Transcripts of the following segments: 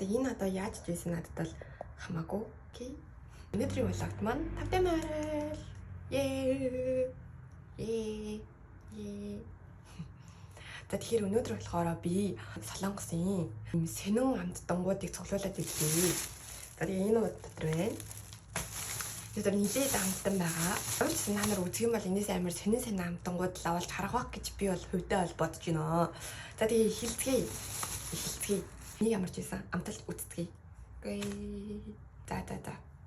Тэгээ энэ одоо яаж ч байсан надад бол хамаагүй. Окей. Өнөөдрийн vlog маань тавтай маарай. Ээ. За тэгэхээр өнөөдөр болохоор би Солонгосын юм сэнэн амттангуудыг цуглуулад ирлээ. За тэгээ энэ удаа дотор байна. Тэр нилээд амттан байгаа. Өөрөөр та нар үзэх юм бол энэс амар сэнэн амттангууд л авалж харах байх гэж би бол хувьдаа бол бодож байна. За тэгээ эхэлцгээе. Нэг ямар ч байсан амтал үзтгэе. Окей. За.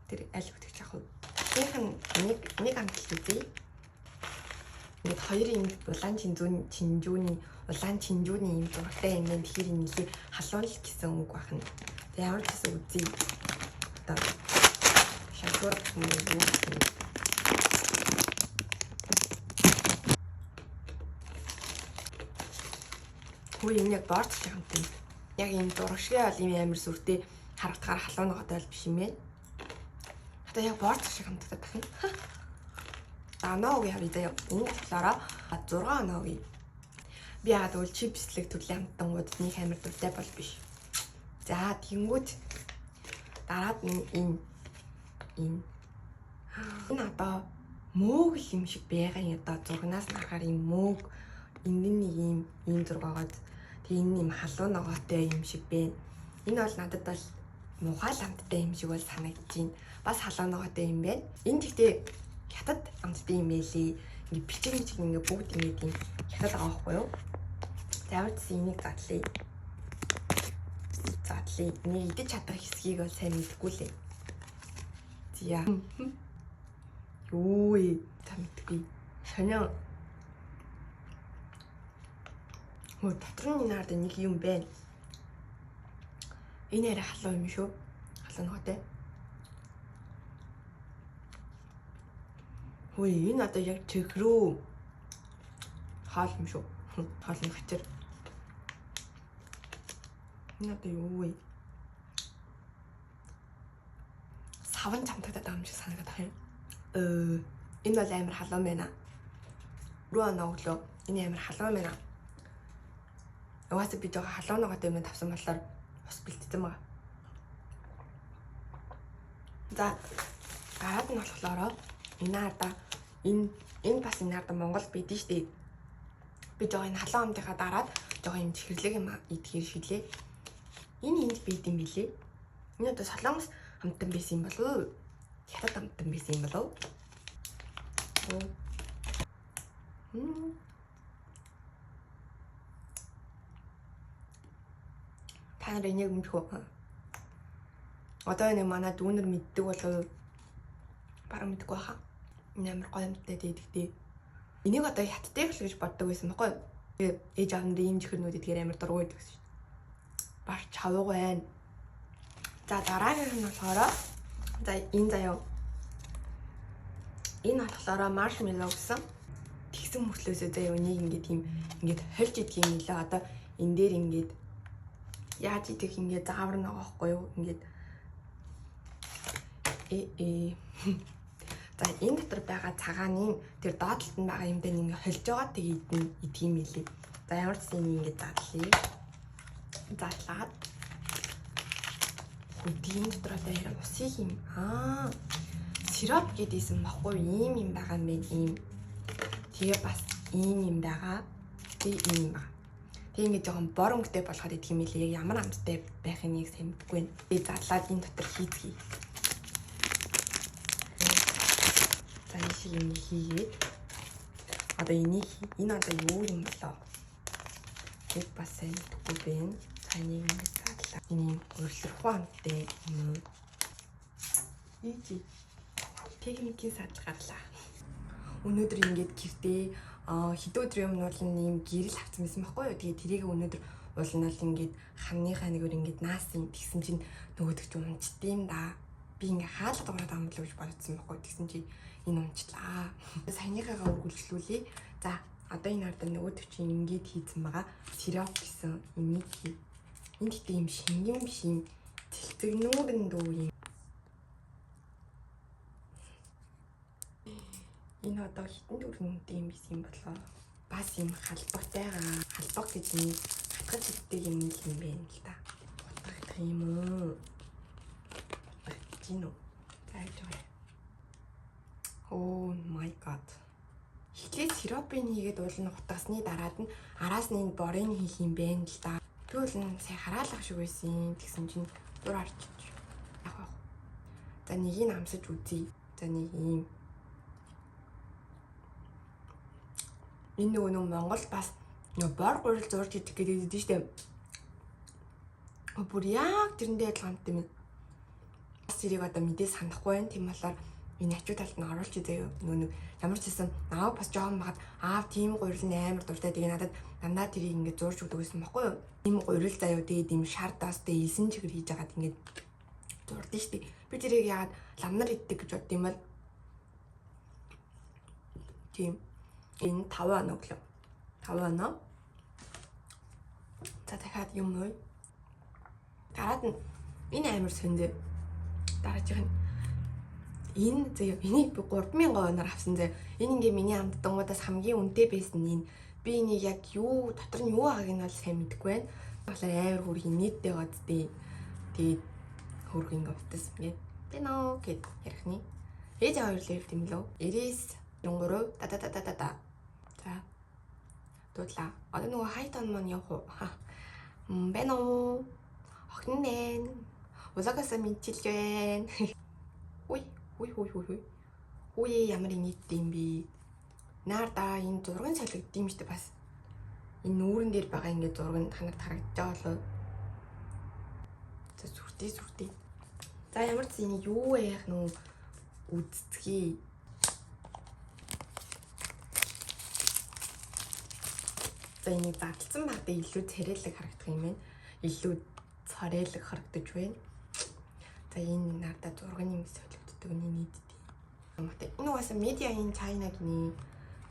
Тэр аль үтгэж яах вэ? Нэг амтал үзье. Ингээд хоёрын улаан чинжүүний юм зурагтай юм байна. Тэгэхээр нэлээ халуун л гэсэн үг байна. Тэгээ ямар ч гэсэн үзье. Одоо шалгуур юм. Хөөе энэ яг борд юм тийм. Яг энэ зурагшгүй бол юм амар сүртэй харагдахаар халуун ноготой бол биш юм байна. Одоо яг борд шиг хамтдаг байна. За ног яв идэ. Энэ болохоор 6 ног. Би яагаад бол чипслэг төрлийн хамтангуудад нэг амар дуртай бол биш. За тэнгүүд дараад энэ одоо мөөг юм шиг байгаа юм одоо зургнаас харахаар юм мөөг энэ нэг ийм зургаагаад тэг энэ юм халуун ногоотой юм шиг байна. Энэ бол надад бол мухаал амттай юм шиг бол санагдаж байна. Бас халуун ногоотой юм байна. Энэ гэхдээ хятад амттай юм байлээ. Ингээ бичиг ингээ бүгд ингээ тийм хятад байгаа байхгүй юу? Тавьц энийг задлаа. Энийг идэж чадах хэсгийг бол сайн мэдэхгүй лээ. Зя. Юуи та мэдгүй. Сонио. Дотор нь наад нэг юм байна. Энэ арай халуун юм шүү. Халуун ногоотой. Хөөе энэ одоо яг чигрүү хаал юм шүү. Хаал нь гачир. Энэ одоо юу вэ? Саван чамтагдаад байгаа юм шиг санагдаад байна. Энэ бол амар халуун байна. Руу нооглоо. Энэ амар халуун байна. Угаасаа би жоо халуун ногоотой юм тавсан болохоор ус бэлтсэн байгаа. За гараад нь болохоор энэ бас энэ арда Монгол бидэн штэ. Би жоо энэ халуун амтынхаа дараад жоо юм чихэрлэг юм идэхээр шилээ. Энэ бид юм билээ. Энэ одоо Солонгос амтан байсан юм болов уу? Хятад амтан байсан юм болов уу? Та нар энийг мэдэх үү? Одоо энэ манай дүүнер мэддэг болов бараг мэдгүй хаа. Энэ амар гоё амттай дээдэгтэй. Энийг одоо хятадтай л гэж боддог байсан байхгүй юу? Тэгээ ээж аавнаар ийм чихэрнүүд идгээр амар дургуй байдаг гэсэн. Баш чавг байна. За дараагийн нь болохоор за энэ заяа. Энэ болохоор маршмеллоу гэсэн. Тэгсэн мөртлөөсөө заяа үнийг ингээд хольж идэх юм лээ. Одоо энэ дээр ингээд яаж идэх ингээд заавар нэг аахгүй юу? Ингээд За энэ дотор байгаа цагааны тэр доотлолт нь байгаа юм дээр ингээд холж байгаа тэгээ идэх юм лээ. За ямар ч юм ингээд задлаа. Задлаад үдийн дотор дээр усыг юм. Сироп гэдээсэн баггүй ийм байгаа юм байна ийм. Тэгээ бас ийм байгаа. Тэгээ ийм байгаа. Тэгээ ингээд жоохон бор өнгөтэй болоход идэх юм лээ. Ямар амттай байхыг нэг сайн мэдгүй байна. Би задлаад энэ дотор хийцгээе. За энэ шиг юм хийгээд одоо энэ одоо юу юм болоо? Тэг бас сайн мэдгүй байна. Цайныг ингээд задлаа. Энэ өөрчлөрхөө амттай юм. Ийчи. Техникийн садл гарлаа. Өнөөдөр ингээд гэртээ хэд өдөр юм бол ийм гэрэл авсан байсан байхгүй юу? Тэгээ тэрийг өнөөдөр уулнал ингээд ханныхаа нэгээр ингээд наасан тэгсэн чинь нөгөөдөг ч унцд юм да. Би ингээд хаалт ураад байгаа юм л гэж бодсон байхгүй. Тэгсэн чинь энэ унцлаа. Саяныхаагаа үргэлжлүүлээ. За одоо энэ арда нөгөөдөг чинь ингээд хийцэн байгаа. Сироп гэсэн энийг хий. Энд гэдэг юм шингэн биш юм. Цэлцэгнүүрэн дүү юм. Энэ одоо хитэн төрнтэй юм биш юм болоо. Бас юм халбагтайгаа. Халбаг гэж нэг хатгаж иддэг юм байна л да. харагдах юм уу? Жин үү? Зааж байгаа. Oh my god. Эхлээд сиропын хийгээд уулна утгасны дараад нь араас нь борын хийх юм бэ л да. Тэгвэл нь сая хараалах шиг байсан. Тэгсэн чинь дур харчих. Яг. За нэгийг амсаж үзье. За нэг юм. Энэ нөгөө Монгол бас нөгөө бор гурил зурж идэх гэдэг дээ штэ. Бүр яг тэрэндээ адилхан юм. Бас тэрийг одоо мэдээ санахгүй байна. Тийм болохоор энэ ачуу талд нь оруулж үзье. Нөгөө ямар ч гэсэн аав бас жоохон багт аав тийм гурил нь амар дуртай. Тэгээ надад дандаа тэрийг ингээд зурж өгдөг гэсэн баггүй юу? Тийм гурил заяа тэгээд ийм шар даастай элсэн чигээр хийж агаад ингээд зурдсан штэ. Би тэрийг яагаад ламнар иддэг гэж бодд юм бол тийм энэ 5 оноо гэлээ. 5 оноо. За дахиад юм уу? Дараад нь энэ амар сонд дараачих нь энэ заяа энийг би 3000 оноор авсан заяа. Энэ ингээ миний амттангуудаас хамгийн үнэтэй байсан энэ. Би энийг яг юу дотор нь юу байгааг нь бол сайн мэдэхгүй байна. Тэгэхээр амар хөргийн нийтдээ гоцдээ. Тэгээд хөргийн готс ингээд би нөө гэд ярихны. Ээж хоёр лев юм лөө. 93 та. За. Дуудлаа. Одоо нөгөө хайтон маань явах уу? Бэнэ үү? Охин нэ. Усагаса мэдчилж байна. Үй ямар нийттэй юм бэ? Наардаа энэ зургийн солигдсон юм шүү дээ бас. Энэ нүүрэн дээр байгаа ингээд зураг нь танарт харагдаж байгаа болоо. За сүртэй. За ямар ч юм юу яах нү үздцгий. За энийг задлсан багтаа илүү царайлаг харагдах юм байна. Илүү царайлаг харагдаж байна. За энэ надад зургийн юм солигддог нь нийтдээ. Энэ угаасаа медиагийн China гинэ.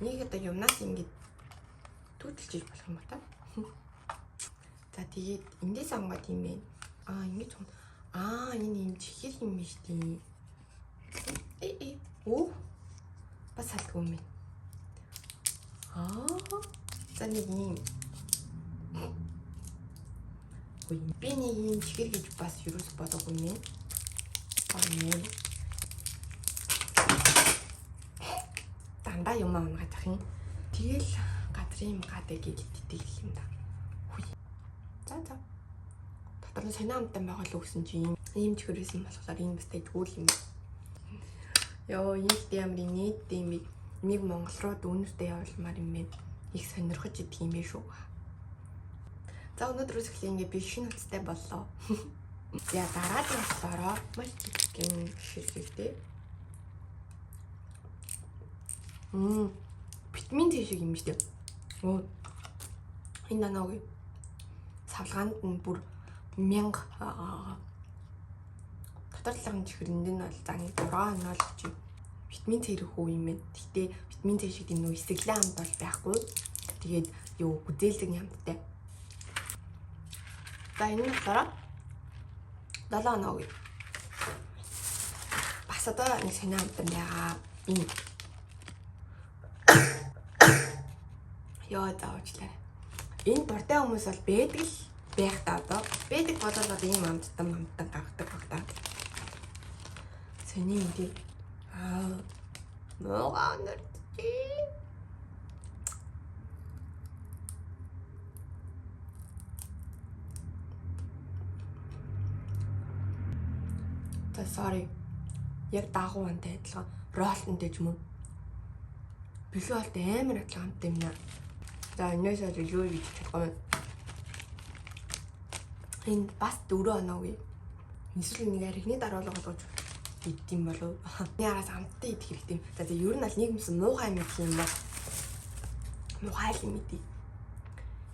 Нэг одоо юмнаас ингэж түүтэлж иж болох юм ба та. За тэгээд эндээс онгоод юм бэ. Ингэж энэ юм чихэр юм биш тий. Бас салдгүй юм. За нэг юм. Би нэг юм чихэр гэж бас юус бодоогүй юм. Дандаа юм унгаж ах юм. Тэгэл газрын гадаа гэлддэг юм да. За. Дотор нь сонио амтан байгаа л өгсөн чи ийм чихэрсэн болохоор энэ бас тэгвэл юм. Йоо, ийд ямар нийт юм бэ? Энийг Монгол руу дүүнэртэй явуулмаар юм байна. Их сонирхож идэх юм биш үү? За өнөөдрөөс эхлээ ингээ би шинэ үстэй боллоо. За дараагийн болохоор маш гин шилжүүлтэй. Витамин C шиг юм шүү дээ. Энэ нааг савлгаанд нь бүр 1000 татварлын чихрэнд нь бол за нэг 6 оноо л чи витамин C ирэх үү юм байна. Гэтэ витамин C шиг юм нөө эсрэглэн хамт бол байхгүй. Тэгээд юу гүзээлдэг хамттай. За энэ нь болохоор 7 оноо гэ. Бас одоо нэг сонио амтан байгаа. Энэ Яа заавчлаа. Энэ дуртай хүмүүс бол байдаг л байх та одоо. Байдаг болоод ийм амттан гаргадаг баг та. Сони энэ муугаа нэрчи. За sorry. Яг даагуй антай адилхан ролтонтэй ч юм уу. Билүү алт амар адилхан амт юм наа. За энэс илүү гэж чадахгүй. Энэ бас 4 оноо гээ. Эсвэл нэг архины дараалал болгож иддэм болов. Яараас амттай идэх хэрэгтэй юм. За ер нь аль нийгэмсэн муухай юм гэх юм бол муухай юм идэв.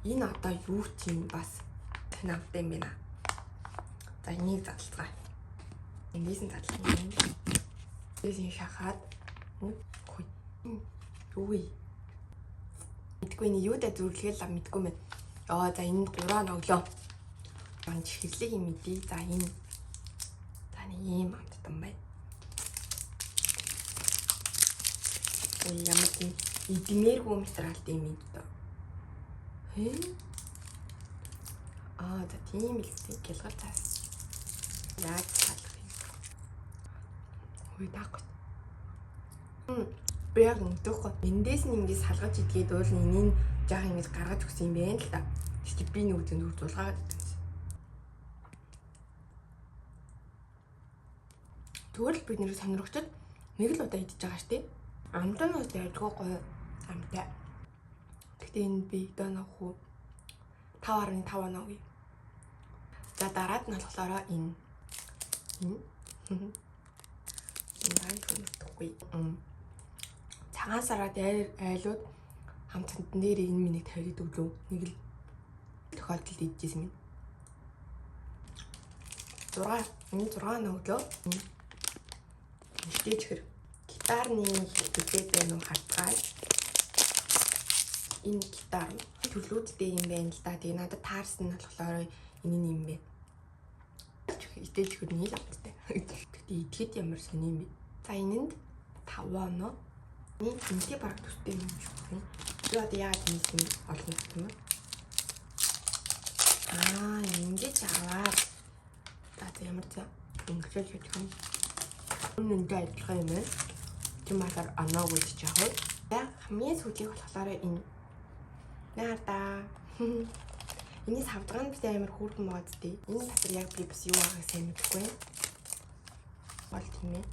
Энэ одоо юу ч юм бас тань амттай юм байна. За энийг задлцгаа. Эндээс нь задлах юм. Эндээс нь шахаад юу мэдгүй нэг юудаа зүрлэгээл ам мэдгүй мэн. За энэ 3 ноглоо. Ман чихэрлэг юм мэдээ. За энэ нэг ийм амттан байна. Ямар тийм эдмээргүй материалт юм ийм доо. За тийм л тийм гялгал цаас. Яаж салах юм? Хөөе таахгүй. Би яг өгдөхгүй. Эндээс нь ингэж салгаж идгээд уул энийг жаах ингэж гаргаж өгсөн юм байна л да. Тэгтээ би нэг үзэн дурдуулгаад идсэн. Тэгвэл бид нэр сонирхчод нэг л удаа идчихэж байгаа штеп. Амтай нь ялдгүй гоё амтай. Тэгтээ энэ би донох уу 5.5 оноо үе. За дараад нь болохоор энэ мэдхгүй. Цагаан сараад айлууд хамтанд дээр энэ миний тавьдаг өглөө нэг л тохиолдолд идчихсэн минь. 6 өглөө мэдээчхэр гитарны хэлбэлээд байна уу хатгаал энэ гитар төлөвлөлттэй юм байна л да. Тэгээ надад таарсан нь болохоор энэ юм бэ. Идээчхэр нийл амттай. Тэгтээ идэхэд ямар сони юм бэ. За энэнд 5 оноо. Нэг тэнтэй баг төстэй юм шиг байна. Би одоо яаж хийсэн олон юм бэ? Ингэж аваад. За ямар за ингэж хийж юм. Үнэндээ адилхан юм байна. Тийм болохоор оноог үлдэж авах. За хамгийн сүүлийг болохоор энэ наарда. Эний савдгаан бит амар хөөрхөн байгаа зү. Энэ татвар яг би бас юу байгааг сайн мэдэхгүй байна. Бол тийм ээ.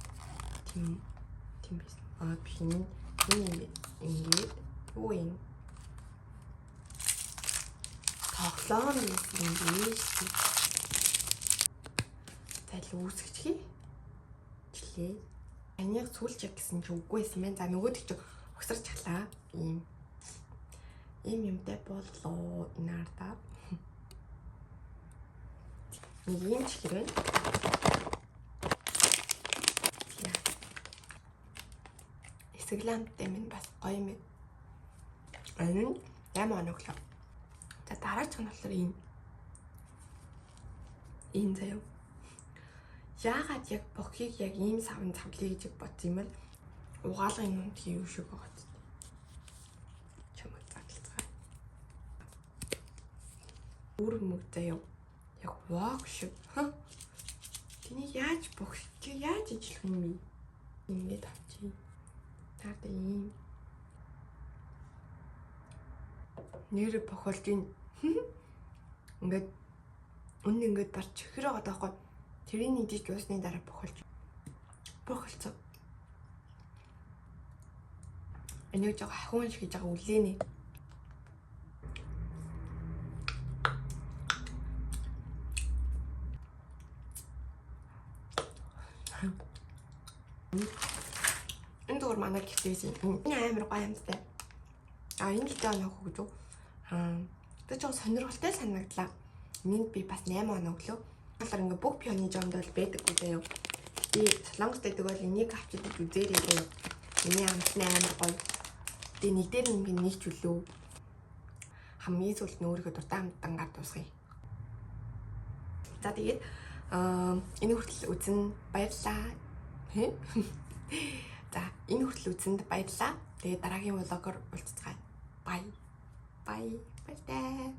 Тийм биш. Би энэ ингээд юу юм? Тоглоом юм биш. За үүсгэчихье. Члээ. Аниг сүүлч гэсэн чи үгүй байсан байна. За нөгөөд чи өгсөрч халаа. Ийм юмтай боллоо инаарда. Нэг юм чихэр байна. Эсэглэмтэй минь бас гоё юм. Энэ 8 оног л. За дараач нь болохоор энэ заяа. Яагаад яг бохыг яг ийм савн цавлыг гэж бодсон юм бол угаалгын юм тийм юу шиг байгаа ч. Чамд задлцгаа. Үрмөг заяа. Яг ваг шиг. Тэнийг яаж бох чи яаж ижлэх юм бэ? Ингээд авчи. Таарда ийм нэр бохолж ийн. Ингээд үнэн ингээд барч чихэр байгаа даахгүй. Тэрийг идэж уусны дараа бохолцоо. Энийг жоо хахуун шиг хийж байгаа үлээнэ. Энэ дөрөв манай гихтэйсэн. Энэ амар гоё юмтай. Энэ гитаа нөх гэж үү? Тэг жоо сонирхолтой санагдлаа. Энд би бас 8 оноо өглөө. Тэгэхээр ингээ бүх пионы жомд бол байдаггүй заяа. Би солонгост байдаг бол энийг авчиж үзээрэй заяа. Миний амт амар гоё. Тэгээ нэг дээр ингээ нэг ч үлээ. Хамгийн сүүлд нь өөрийнхөө дуртай амтангаар дуусгая. За тэгээд энэ хүртэл үзэн баярлалаа. За энэ хүртэл үзэнд баярлалаа. Тэгээд дараагийн влогоор уулзцгаая. Бай. Баяртай.